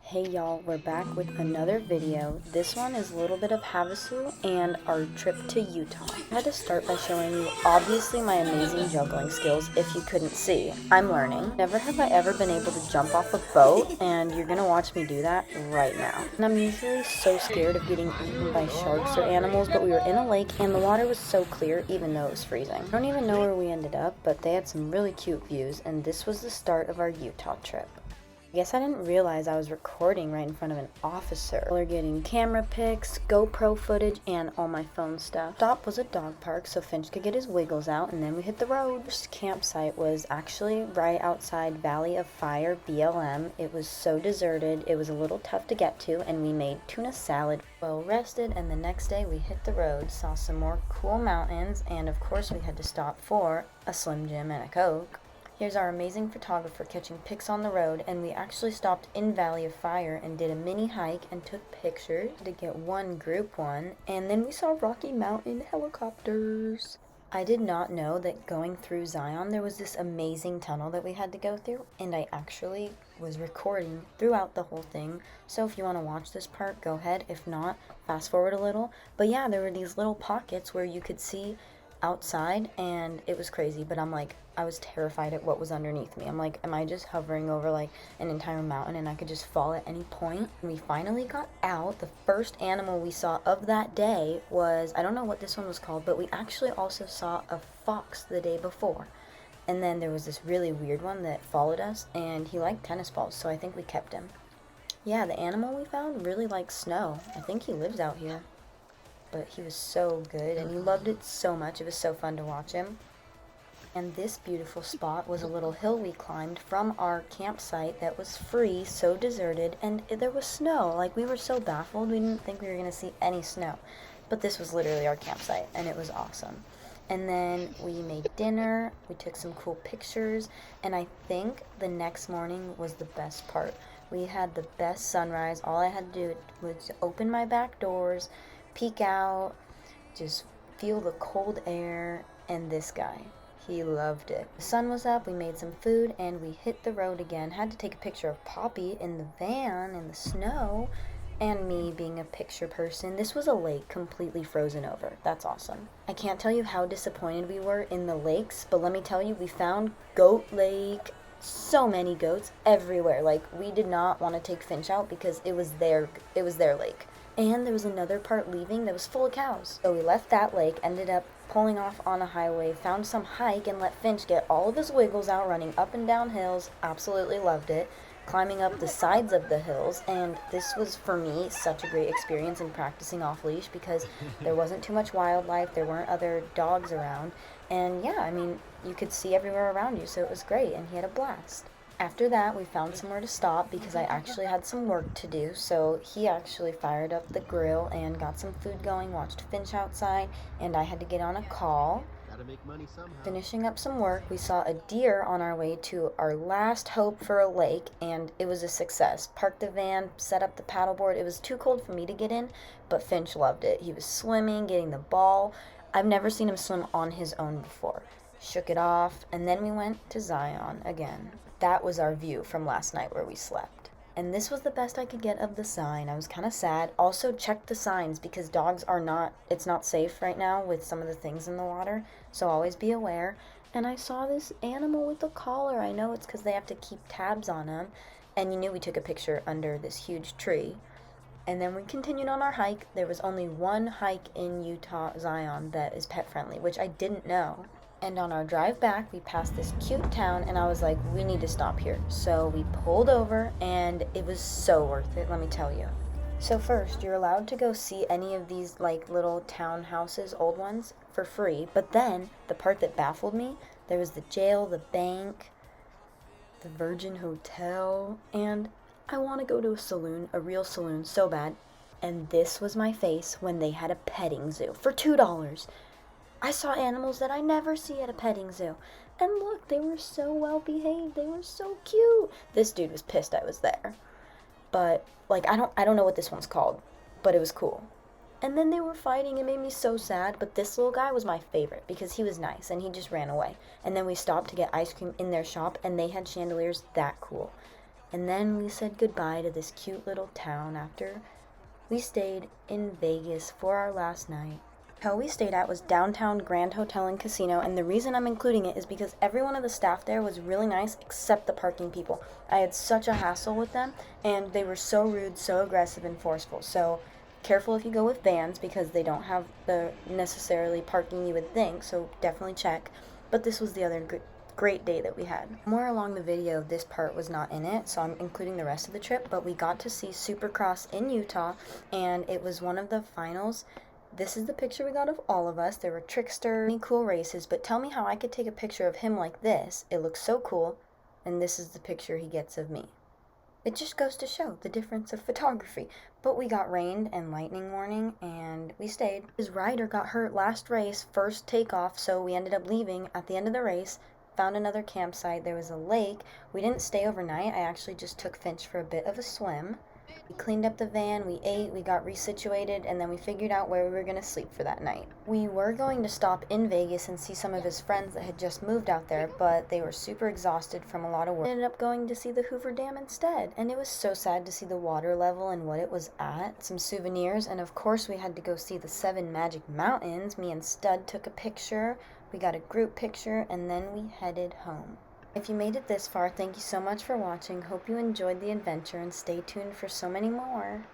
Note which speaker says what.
Speaker 1: Hey y'all, we're back with another video. This one is a little bit of Havasu and our trip to Utah. I had to start by showing you obviously my amazing juggling skills if you couldn't see. I'm learning. Never have I ever been able to jump off a boat, and you're gonna watch me do that right now. And I'm usually so scared of getting eaten by sharks or animals, but we were in a lake and the water was so clear even though it was freezing. I don't even know where we ended up, but they had some really cute views, and this was the start of our Utah trip. I guess I didn't realize I was recording right in front of an officer. We're getting camera pics, GoPro footage, and all my phone stuff. Stop was a dog park so Finch could get his wiggles out, and then we hit the road. First campsite was actually right outside Valley of Fire, BLM. It was so deserted, it was a little tough to get to, and we made tuna salad. Well rested, and the next day we hit the road, saw some more cool mountains, and of course we had to stop for a Slim Jim and a Coke. Here's our amazing photographer catching pics on the road, and we actually stopped in Valley of Fire and did a mini hike and took pictures to get one group one, and then we saw Rocky Mountain helicopters. I did not know that going through Zion there was this amazing tunnel that we had to go through, and I actually was recording throughout the whole thing, so if you want to watch this part, go ahead. If not, fast forward a little. But yeah, there were these little pockets where you could see outside, and it was crazy, but I was terrified at what was underneath me. I'm like, am I just hovering over like an entire mountain and I could just fall at any point? And we finally got out. The first animal we saw of that day was, I don't know what this one was called, but we actually also saw a fox the day before. And then there was this really weird one that followed us, and he liked tennis balls, so I think we kept him. Yeah, the animal we found really likes snow. I think he lives out here. But he was so good, and he loved it so much. It was so fun to watch him. And this beautiful spot was a little hill we climbed from our campsite that was free, so deserted, and there was snow. Like, we were so baffled, we didn't think we were going to see any snow. But this was literally our campsite, and it was awesome. And then we made dinner, we took some cool pictures, and I think the next morning was the best part. We had the best sunrise. All I had to do was open my back doors, peek out, just feel the cold air, and this guy, he loved it. The sun was up, we made some food, and we hit the road again. Had to take a picture of Poppy in the van in the snow, and me being a picture person. This was a lake completely frozen over. That's awesome. I can't tell you how disappointed we were in the lakes, but let me tell you, we found Goat Lake, so many goats everywhere. Like, we did not want to take Finch out because it was their lake. And there was another part leaving that was full of cows. So we left that lake, ended up pulling off on a highway, found some hike, and let Finch get all of his wiggles out, running up and down hills. Absolutely loved it. Climbing up the sides of the hills, and this was, for me, such a great experience in practicing off-leash because there wasn't too much wildlife, there weren't other dogs around, and yeah, I mean, you could see everywhere around you, so it was great, and he had a blast. After that, we found somewhere to stop because I actually had some work to do, so he actually fired up the grill and got some food going, watched Finch outside, and I had to get on a call. Finishing up some work, we saw a deer on our way to our last hope for a lake, and it was a success. Parked the van, set up the paddleboard. It was too cold for me to get in, but Finch loved it. He was swimming, getting the ball. I've never seen him swim on his own before. Shook it off, and then we went to Zion again. That was our view from last night where we slept. And this was the best I could get of the sign. I was kind of sad. Also, check the signs because dogs are not, it's not safe right now with some of the things in the water. So always be aware. And I saw this animal with a collar. I know it's because they have to keep tabs on him. And you knew we took a picture under this huge tree. And then we continued on our hike. There was only one hike in Utah, Zion, that is pet friendly, which I didn't know. And on our drive back, we passed this cute town, and I was like, we need to stop here. So we pulled over, and it was so worth it, let me tell you. So first, you're allowed to go see any of these like little townhouses, old ones, for free. But then, the part that baffled me, there was the jail, the bank, the Virgin Hotel, and I want to go to a saloon, a real saloon, so bad. And this was my face when they had a petting zoo for $2. I saw animals that I never see at a petting zoo. And look, they were so well behaved. They were so cute. This dude was pissed I was there. But like I don't know what this one's called, but it was cool. And then they were fighting. It made me so sad, but this little guy was my favorite because he was nice and he just ran away. And then we stopped to get ice cream in their shop, and they had chandeliers that cool. And then we said goodbye to this cute little town after we stayed in Vegas for our last night. The hotel we stayed at was downtown Grand Hotel and Casino, and the reason I'm including it is because every one of the staff there was really nice except the parking people. I had such a hassle with them, and they were so rude, so aggressive, and forceful. So careful if you go with vans because they don't have the necessarily parking you would think, so definitely check. But this was the other great day that we had. More along the video, this part was not in it, so I'm including the rest of the trip, but we got to see Supercross in Utah, and it was one of the finals. This is the picture we got of all of us. There were Trickster, many cool races, but tell me how I could take a picture of him like this. It looks so cool, and this is the picture he gets of me. It just goes to show the difference of photography. But we got rain and lightning warning, and we stayed. His rider got hurt last race, first takeoff, so we ended up leaving at the end of the race, found another campsite. There was a lake. We didn't stay overnight. I actually just took Finch for a bit of a swim. We cleaned up the van, we ate, we got resituated, and then we figured out where we were going to sleep for that night. We were going to stop in Vegas and see some of his friends that had just moved out there, but they were super exhausted from a lot of work. We ended up going to see the Hoover Dam instead, and it was so sad to see the water level and what it was at. Some souvenirs, and of course we had to go see the 7 Magic Mountains. Me and Stud took a picture, we got a group picture, and then we headed home. If you made it this far, thank you so much for watching. Hope you enjoyed the adventure and stay tuned for so many more.